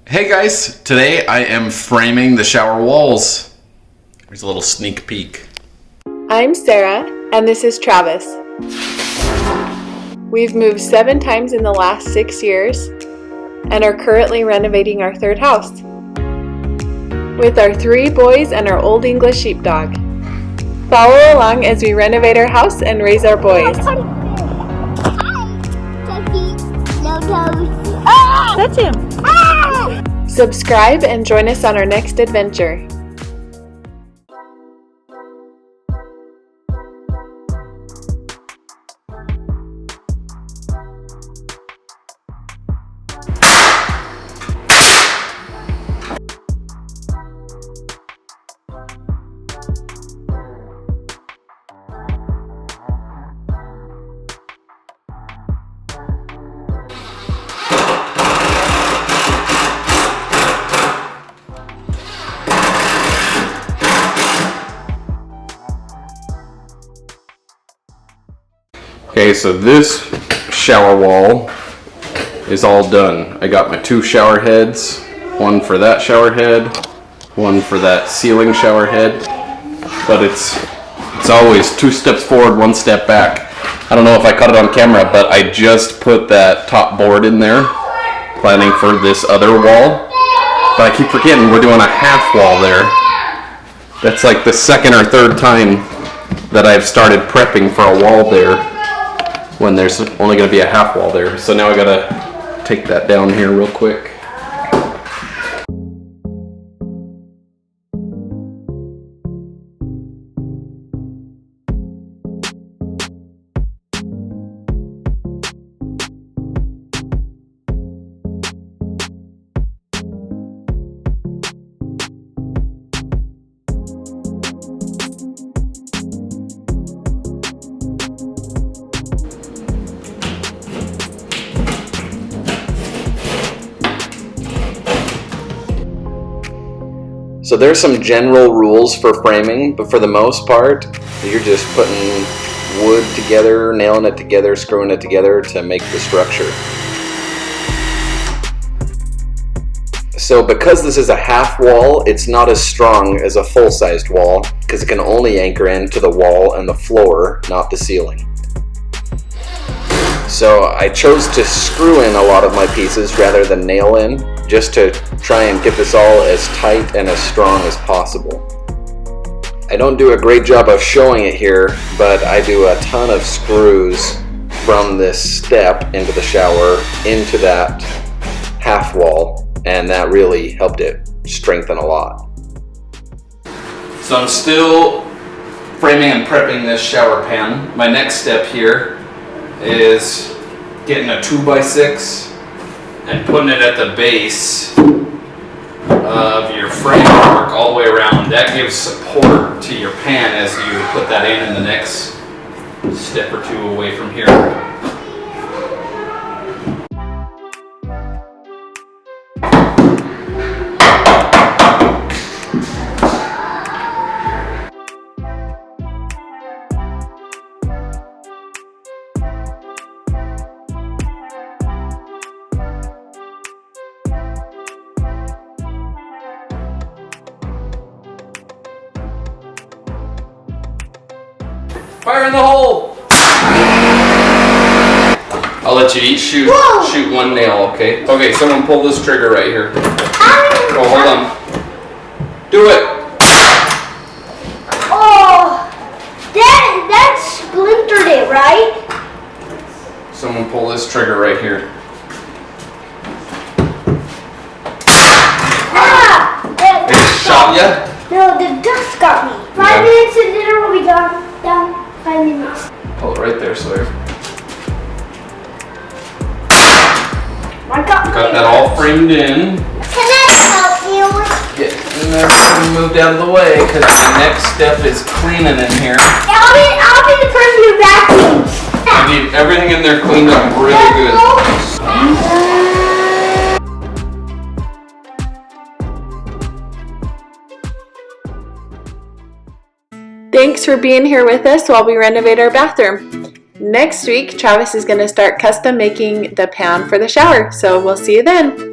Hey guys, today I am framing the shower walls. Here's a little sneak peek. I'm Sarah, and this is Travis. We've moved 7 times in the last 6 years and are currently renovating our 3rd house with our 3 boys and our Old English sheepdog. Follow along as we renovate our house and raise our boys. That's him. Subscribe and join us on our next adventure. Okay, so this shower wall is all done. I got my 2 shower heads, one for that shower head, one for that ceiling shower head, but it's always 2 steps forward, 1 step back. I don't know if I caught it on camera, but I just put that top board in there, planning for this other wall, but I keep forgetting we're doing a half wall there. That's like the 2nd or 3rd time that I've started prepping for a wall there, when there's only going to be a half wall there. So now I gotta take that down here real quick. So there's some general rules for framing, but for the most part, you're just putting wood together, nailing it together, screwing it together to make the structure. So because this is a half wall, it's not as strong as a full-sized wall, because it can only anchor into the wall and the floor, not the ceiling. So I chose to screw in a lot of my pieces rather than nail in, just to try and get this all as tight and as strong as possible. I don't do a great job of showing it here, but I do a ton of screws from this step into the shower into that half wall, and that really helped it strengthen a lot. So I'm still framing and prepping this shower pan. My next step here is getting a 2x6 and putting it at the base of your framework all the way around. That gives support to your pan as you put that in the next step or 2 away from here. Fire in the hole! I'll let you each shoot 1 nail, okay? Okay, someone pull this trigger right here. Oh, hold on. Do it! Oh, that splintered it, right? Someone pull this trigger right here. It shot ya? No, the dust got me. 5 minutes and dinner will be done. Down 5 minutes. Pull it right there, Sawyer. I got that all framed in. Can I help you? Get everything moved out of the way, because the next step is cleaning in here. I'll be the person who vacuums. I need everything in there cleaned up really good. Thanks for being here with us while we renovate our bathroom. Next week, Travis is going to start custom making the pan for the shower, so we'll see you then.